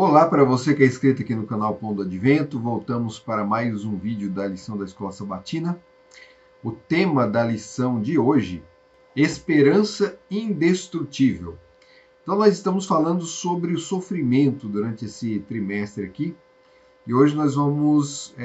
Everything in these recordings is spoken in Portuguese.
Olá para você que é inscrito aqui no canal Pão do Advento. Voltamos para mais um vídeo da lição da Escola Sabatina. O tema da lição de hoje, esperança indestrutível. Então nós estamos falando sobre o sofrimento durante esse trimestre aqui. E hoje nós vamos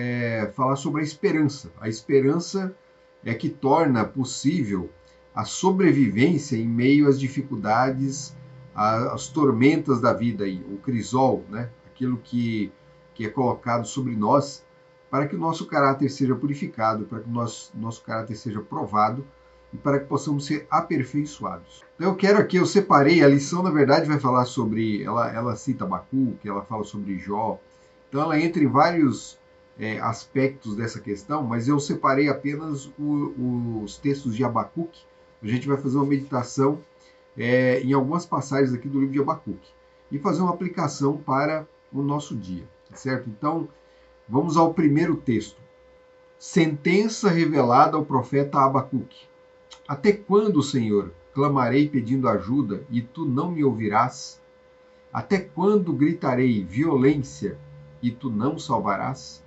falar sobre a esperança. A esperança é que torna possível a sobrevivência em meio às dificuldades, às tormentas da vida, o crisol, né? Aquilo que é colocado sobre nós, para que o nosso caráter seja purificado, para que o nosso caráter seja provado e para que possamos ser aperfeiçoados. Então eu separei, a lição na verdade vai falar sobre, ela cita Abacuque, ela fala sobre Jó, então ela entra em vários aspectos dessa questão, mas eu separei apenas os textos de Abacuque. A gente vai fazer uma meditação em algumas passagens aqui do livro de Abacuque e fazer uma aplicação para o nosso dia, tá certo? Então, vamos ao primeiro texto. Sentença revelada ao profeta Abacuque. Até quando, Senhor, clamarei pedindo ajuda e tu não me ouvirás? Até quando gritarei violência e tu não salvarás?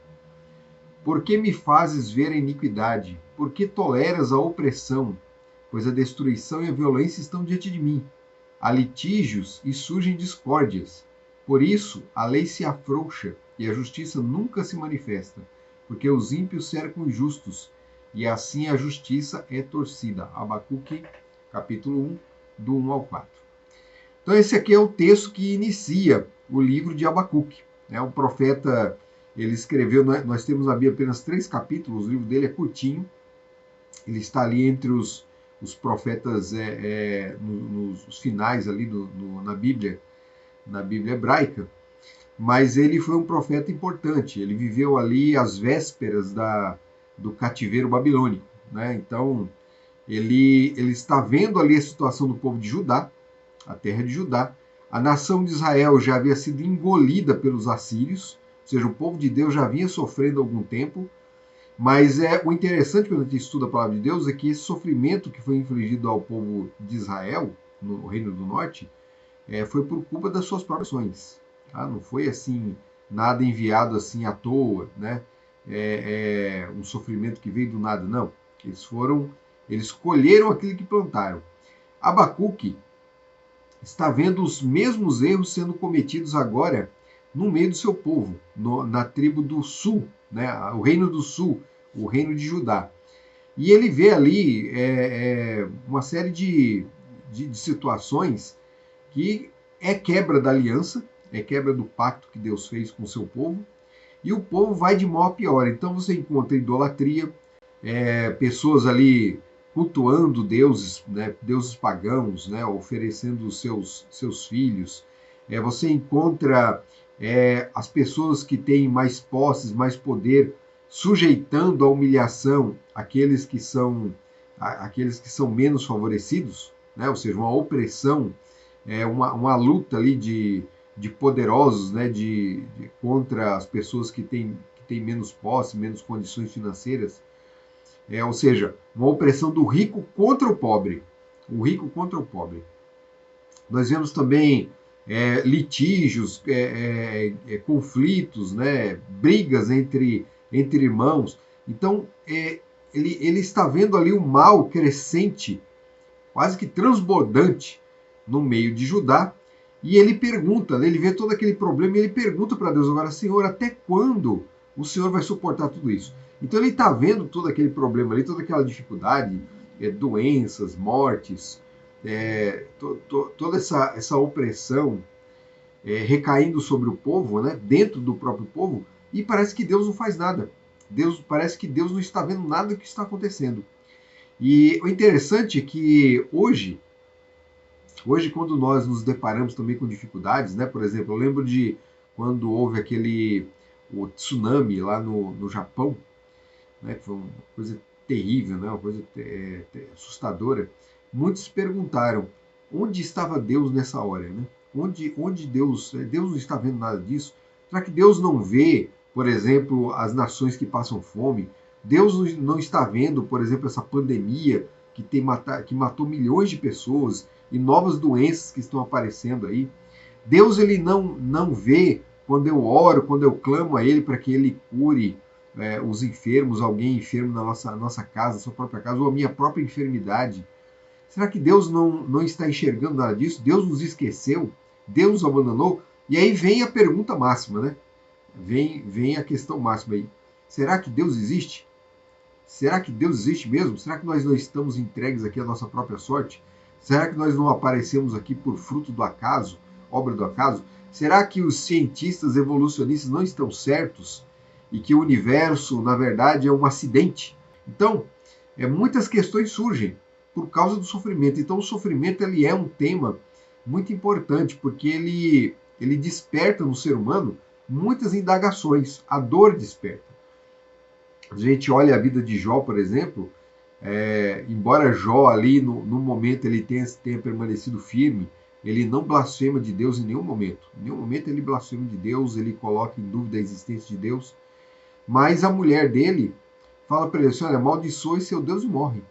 Por que me fazes ver a iniquidade? Por que toleras a opressão? Pois a destruição e a violência estão diante de mim. Há litígios e surgem discórdias. Por isso, a lei se afrouxa e a justiça nunca se manifesta, porque os ímpios cercam os justos, e assim a justiça é torcida. Abacuque, capítulo 1, do 1 ao 4. Então esse aqui é o texto que inicia o livro de Abacuque. O profeta, ele escreveu, nós temos na Bíblia apenas 3 capítulos, o livro dele é curtinho, ele está ali entre os profetas nos finais ali na Bíblia hebraica, mas ele foi um profeta importante, ele viveu ali às vésperas do cativeiro babilônico, né? Então ele está vendo ali a situação do povo de Judá, a terra de Judá. A nação de Israel já havia sido engolida pelos assírios, ou seja, o povo de Deus já vinha sofrendo há algum tempo, mas o interessante quando a gente estuda a palavra de Deus é que esse sofrimento que foi infligido ao povo de Israel, no Reino do Norte, foi por culpa das suas próprias ações. Tá? Não foi assim, nada enviado assim à toa, né? Um sofrimento que veio do nada, não. Eles colheram aquilo que plantaram. Abacuque está vendo os mesmos erros sendo cometidos agora no meio do seu povo, na tribo do sul, né? O reino do sul, o reino de Judá. E ele vê ali uma série de situações que é quebra da aliança, é quebra do pacto que Deus fez com o seu povo, e o povo vai de mal a pior. Então você encontra idolatria, pessoas ali cultuando deuses, né, deuses pagãos, né, oferecendo os seus filhos. Você encontra as pessoas que têm mais posses, mais poder, sujeitando à humilhação aqueles que são menos favorecidos, né, ou seja, uma opressão, uma luta ali de poderosos, né, contra as pessoas que têm menos posse, menos condições financeiras. Ou seja, uma opressão do rico contra o pobre. O rico contra o pobre. Nós vemos também litígios, conflitos, né, brigas entre irmãos. Então, ele está vendo ali o mal crescente, quase que transbordante, no meio de Judá. E ele pergunta, ele vê todo aquele problema e ele pergunta para Deus agora, Senhor, até quando o Senhor vai suportar tudo isso? Então ele está vendo todo aquele problema ali, toda aquela dificuldade, doenças, mortes, toda essa opressão recaindo sobre o povo, né, dentro do próprio povo, e parece que Deus não faz nada. Parece que Deus não está vendo nada do que está acontecendo. E o interessante é que hoje, quando nós nos deparamos também com dificuldades, né, por exemplo, eu lembro de quando houve o tsunami lá no Japão, né, que foi uma coisa terrível, né, uma coisa assustadora. Muitos se perguntaram onde estava Deus nessa hora, né? Onde Deus não está vendo nada disso? Será que Deus não vê, por exemplo, as nações que passam fome? Deus não está vendo, por exemplo, essa pandemia que matou milhões de pessoas e novas doenças que estão aparecendo aí? Deus ele não vê quando eu oro, quando eu clamo a Ele para que Ele cure os enfermos, alguém enfermo na nossa casa, sua própria casa, ou a minha própria enfermidade. Será que Deus não está enxergando nada disso? Deus nos esqueceu? Deus nos abandonou? E aí vem a pergunta máxima, né? Vem a questão máxima aí. Será que Deus existe? Será que Deus existe mesmo? Será que nós não estamos entregues aqui à nossa própria sorte? Será que nós não aparecemos aqui por fruto do acaso, obra do acaso? Será que os cientistas evolucionistas não estão certos e que o universo, na verdade, é um acidente? Então, muitas questões surgem por causa do sofrimento. Então, o sofrimento ele é um tema muito importante, porque ele desperta no ser humano muitas indagações. A dor desperta. A gente olha a vida de Jó, por exemplo, embora Jó ali no momento ele tenha permanecido firme, ele não blasfema de Deus em nenhum momento. Em nenhum momento ele blasfema de Deus, ele coloca em dúvida a existência de Deus. Mas a mulher dele fala para ele assim, olha, amaldiçoe seu Deus e morre.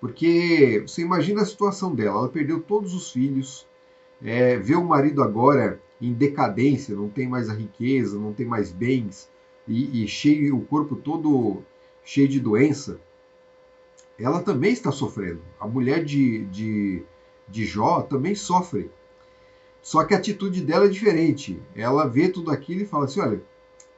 Porque você imagina a situação dela, ela perdeu todos os filhos, vê o marido agora em decadência, não tem mais a riqueza, não tem mais bens, e cheio, o corpo todo cheio de doença, ela também está sofrendo. A mulher de Jó também sofre. Só que a atitude dela é diferente. Ela vê tudo aquilo e fala assim, olha,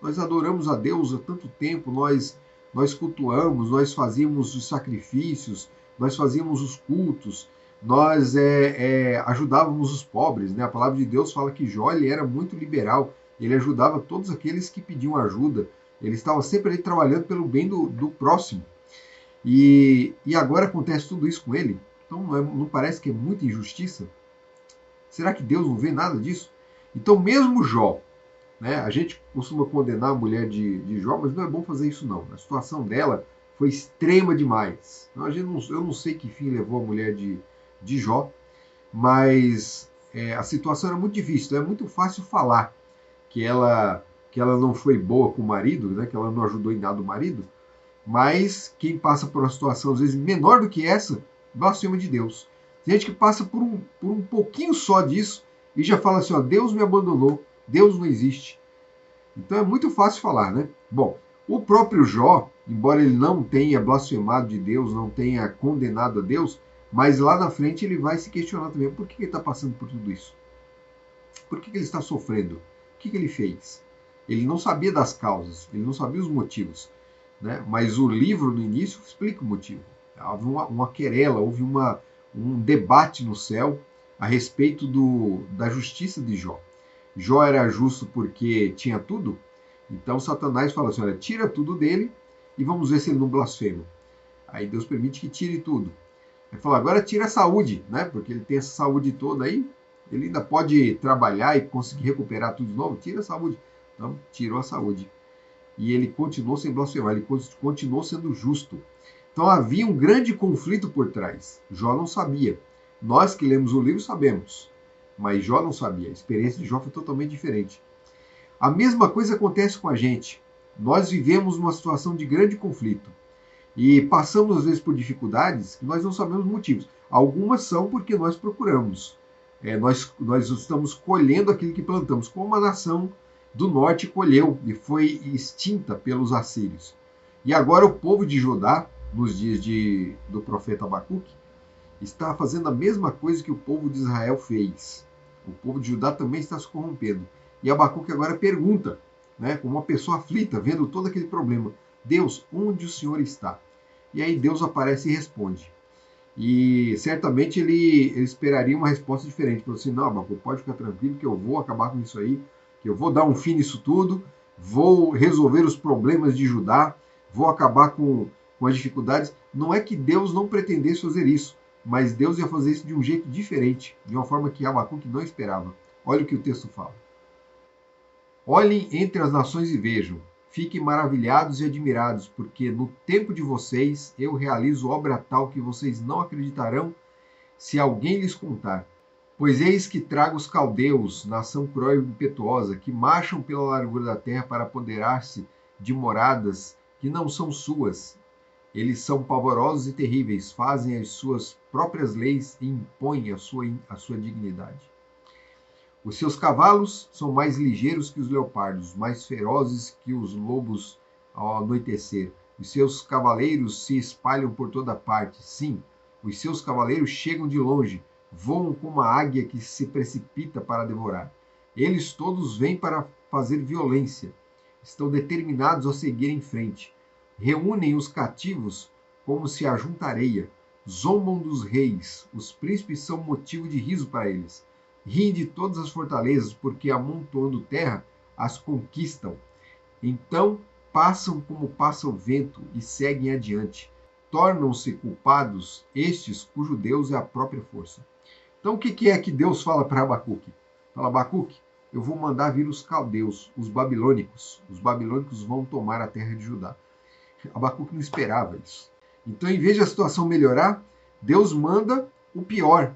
nós adoramos a Deus há tanto tempo, nós cultuamos, nós fazíamos os sacrifícios, nós fazíamos os cultos, nós ajudávamos os pobres. Né? A palavra de Deus fala que Jó ele era muito liberal, ele ajudava todos aqueles que pediam ajuda, ele estava sempre ali trabalhando pelo bem do próximo. E agora acontece tudo isso com ele? Então não parece que é muita injustiça? Será que Deus não vê nada disso? Então mesmo Jó, né, a gente costuma condenar a mulher de Jó, mas não é bom fazer isso não. A situação dela foi extrema demais. Então, eu não sei que fim levou a mulher de Jó, mas a situação era muito difícil. Então é muito fácil falar que ela não foi boa com o marido, né, que ela não ajudou em nada o marido, mas quem passa por uma situação às vezes menor do que essa, blasfema de Deus. Tem gente que passa por um pouquinho só disso e já fala assim, ó, Deus me abandonou, Deus não existe. Então é muito fácil falar, né? Bom, o próprio Jó, embora ele não tenha blasfemado de Deus, não tenha condenado a Deus, mas lá na frente ele vai se questionar também, por que ele está passando por tudo isso? Por que ele está sofrendo? O que ele fez? Ele não sabia das causas, ele não sabia os motivos. Né? Mas o livro, no início, explica o motivo. Houve uma querela, houve um debate no céu a respeito da justiça de Jó. Jó era justo porque tinha tudo? Então Satanás fala assim, olha, tira tudo dele e vamos ver se ele não blasfema. Aí Deus permite que tire tudo. Ele fala, agora tira a saúde, né? Porque ele tem essa saúde toda aí, ele ainda pode trabalhar e conseguir recuperar tudo de novo, tira a saúde. Então, tirou a saúde. E ele continuou sem blasfemar, ele continuou sendo justo. Então havia um grande conflito por trás. Jó não sabia. Nós que lemos o livro sabemos, mas Jó não sabia. A experiência de Jó foi totalmente diferente. A mesma coisa acontece com a gente. Nós vivemos uma situação de grande conflito e passamos às vezes por dificuldades que nós não sabemos motivos. Algumas são porque nós procuramos. Nós estamos colhendo aquilo que plantamos, como a nação do norte colheu e foi extinta pelos assírios. E agora o povo de Judá, nos dias do profeta Abacuque, está fazendo a mesma coisa que o povo de Israel fez. O povo de Judá também está se corrompendo. E Abacuque agora pergunta, né, como uma pessoa aflita, vendo todo aquele problema, Deus, onde o Senhor está? E aí Deus aparece e responde. E certamente ele esperaria uma resposta diferente. Falou assim, não, Abacuque, pode ficar tranquilo que eu vou acabar com isso aí, que eu vou dar um fim nisso tudo, vou resolver os problemas de Judá, vou acabar com as dificuldades. Não é que Deus não pretendesse fazer isso, mas Deus ia fazer isso de um jeito diferente, de uma forma que Abacuque não esperava. Olha o que o texto fala. Olhem entre as nações e vejam, fiquem maravilhados e admirados, porque no tempo de vocês eu realizo obra tal que vocês não acreditarão se alguém lhes contar. Pois eis que trago os caldeus, nação cruel e impetuosa, que marcham pela largura da terra para apoderar-se de moradas que não são suas. Eles são pavorosos e terríveis, fazem as suas próprias leis e impõem a sua dignidade. Os seus cavalos são mais ligeiros que os leopardos, mais ferozes que os lobos ao anoitecer. Os seus cavaleiros se espalham por toda parte. Sim, os seus cavaleiros chegam de longe, voam como uma águia que se precipita para devorar. Eles todos vêm para fazer violência. Estão determinados a seguir em frente. Reúnem os cativos como se ajunta areia. Zombam dos reis. Os príncipes são motivo de riso para eles. Riem de todas as fortalezas, porque amontoando terra, as conquistam. Então passam como passa o vento e seguem adiante. Tornam-se culpados estes cujo Deus é a própria força. Então o que é que Deus fala para Abacuque? Fala, Abacuque, eu vou mandar vir os caldeus, os babilônicos. Os babilônicos vão tomar a terra de Judá. Abacuque não esperava isso. Então, em vez de a situação melhorar, Deus manda o pior.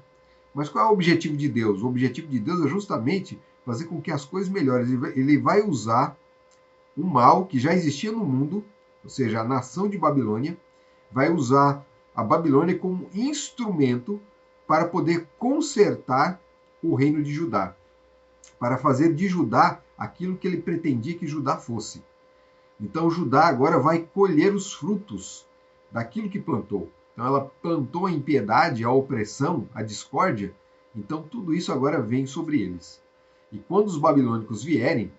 Mas qual é o objetivo de Deus? O objetivo de Deus é justamente fazer com que as coisas melhorem. Ele vai usar o mal que já existia no mundo, ou seja, a nação de Babilônia, vai usar a Babilônia como instrumento para poder consertar o reino de Judá, para fazer de Judá aquilo que ele pretendia que Judá fosse. Então Judá agora vai colher os frutos daquilo que plantou. Então ela plantou a impiedade, a opressão, a discórdia, então tudo isso agora vem sobre eles. E quando os babilônicos vierem,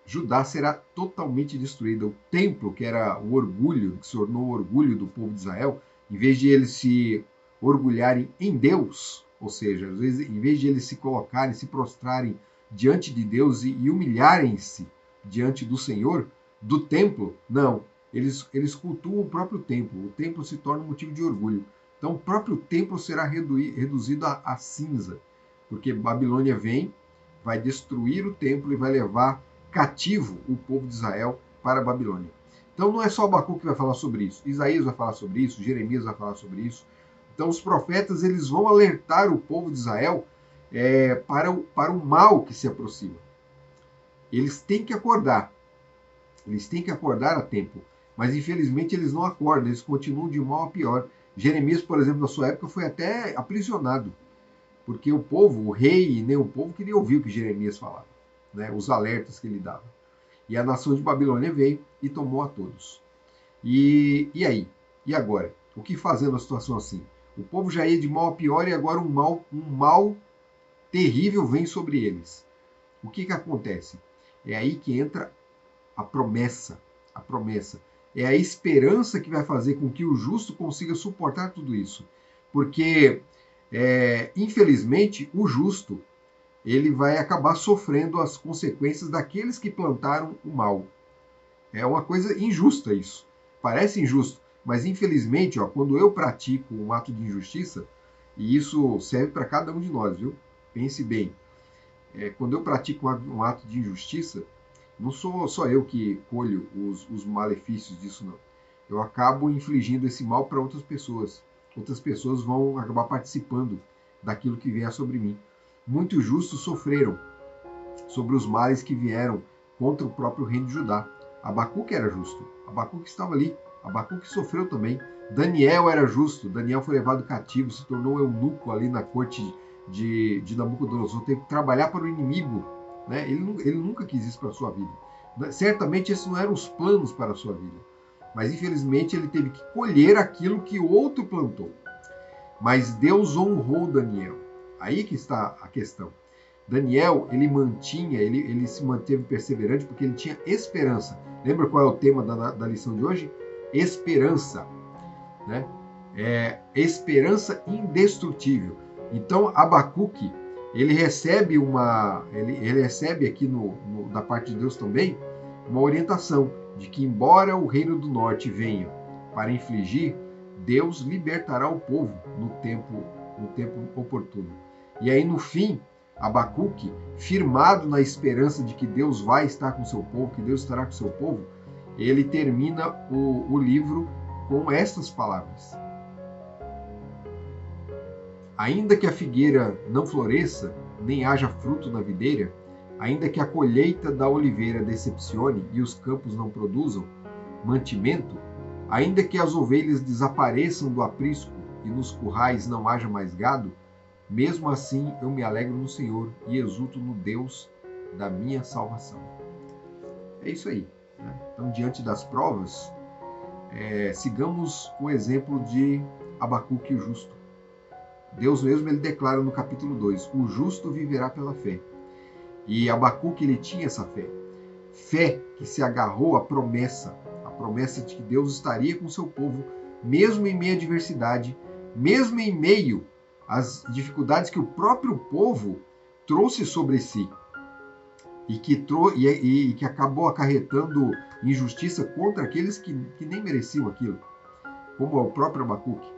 Judá será totalmente destruída. O templo, que era o orgulho, que se tornou o orgulho do povo de Israel, em vez de eles se orgulharem em Deus, ou seja, às vezes, em vez de eles se colocarem, se prostrarem diante de Deus e humilharem-se diante do Senhor, do templo, não. Eles cultuam o próprio templo. O templo se torna um motivo de orgulho. Então, o próprio templo será reduzido a cinza, porque Babilônia vem, vai destruir o templo e vai levar cativo o povo de Israel para a Babilônia. Então não é só Abacuque que vai falar sobre isso. Isaías vai falar sobre isso, Jeremias vai falar sobre isso. Então os profetas eles vão alertar o povo de Israel para o mal que se aproxima. Eles têm que acordar. Eles têm que acordar a tempo. Mas infelizmente eles não acordam, eles continuam de mal a pior. Jeremias, por exemplo, na sua época foi até aprisionado. Porque o povo, o rei e nem o povo queria ouvir o que Jeremias falava. Né, os alertas que ele dava. E a nação de Babilônia veio e tomou a todos. E aí? E agora? O que fazer numa situação assim? O povo já ia de mal a pior e agora um mal terrível vem sobre eles. O que acontece? É aí que entra a promessa. A promessa. É a esperança que vai fazer com que o justo consiga suportar tudo isso. Porque, infelizmente, o justo ele vai acabar sofrendo as consequências daqueles que plantaram o mal. É uma coisa injusta isso. Parece injusto, mas infelizmente, quando eu pratico um ato de injustiça, e isso serve para cada um de nós, viu? Pense bem. Quando eu pratico um ato de injustiça, não sou só eu que colho os malefícios disso, não. Eu acabo infligindo esse mal para outras pessoas. Outras pessoas vão acabar participando daquilo que vier sobre mim. Muitos justos sofreram sobre os males que vieram contra o próprio reino de Judá. Abacuque era justo. Abacuque estava ali. Abacuque sofreu também. Daniel era justo. Daniel foi levado cativo, se tornou eunuco ali na corte de Nabucodonosor. Teve que trabalhar para o inimigo. Né? Ele nunca quis isso para a sua vida. Certamente esses não eram os planos para a sua vida. Mas infelizmente ele teve que colher aquilo que o outro plantou. Mas Deus honrou Daniel. Aí que está a questão. Daniel, ele se manteve perseverante porque ele tinha esperança. Lembra qual é o tema da lição de hoje? Esperança. Né? Esperança indestrutível. Então, Abacuque, ele recebe aqui da parte de Deus também uma orientação de que, embora o reino do norte venha para infligir, Deus libertará o povo no tempo oportuno. E aí, no fim, Abacuque, firmado na esperança de que Deus vai estar com o seu povo, que Deus estará com o seu povo, ele termina o livro com estas palavras. Ainda que a figueira não floresça, nem haja fruto na videira, ainda que a colheita da oliveira decepcione e os campos não produzam mantimento, ainda que as ovelhas desapareçam do aprisco e nos currais não haja mais gado, Mesmo assim, eu me alegro no Senhor e exulto no Deus da minha salvação. É isso aí, né? Então, diante das provas, sigamos o exemplo de Abacuque o justo. Deus mesmo ele declara no capítulo 2, o justo viverá pela fé. E Abacuque ele tinha essa fé. Fé que se agarrou à promessa, a promessa de que Deus estaria com o seu povo, mesmo em meio à adversidade, mesmo em meio às dificuldades que o próprio povo trouxe sobre si e que acabou acarretando injustiça contra aqueles que nem mereciam aquilo, como é o próprio Abacuque.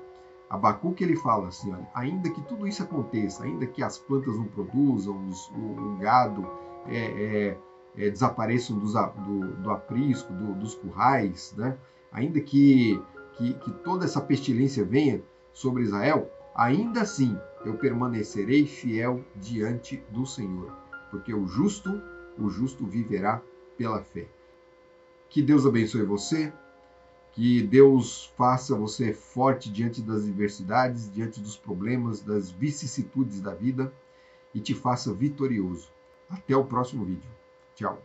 Abacuque ele fala assim, olha, ainda que tudo isso aconteça, ainda que as plantas não produzam, o gado desapareçam do aprisco, dos currais, né? Ainda que toda essa pestilência venha sobre Israel, ainda assim eu permanecerei fiel diante do Senhor, porque o justo viverá pela fé. Que Deus abençoe você, que Deus faça você forte diante das adversidades, diante dos problemas, das vicissitudes da vida e te faça vitorioso. Até o próximo vídeo. Tchau.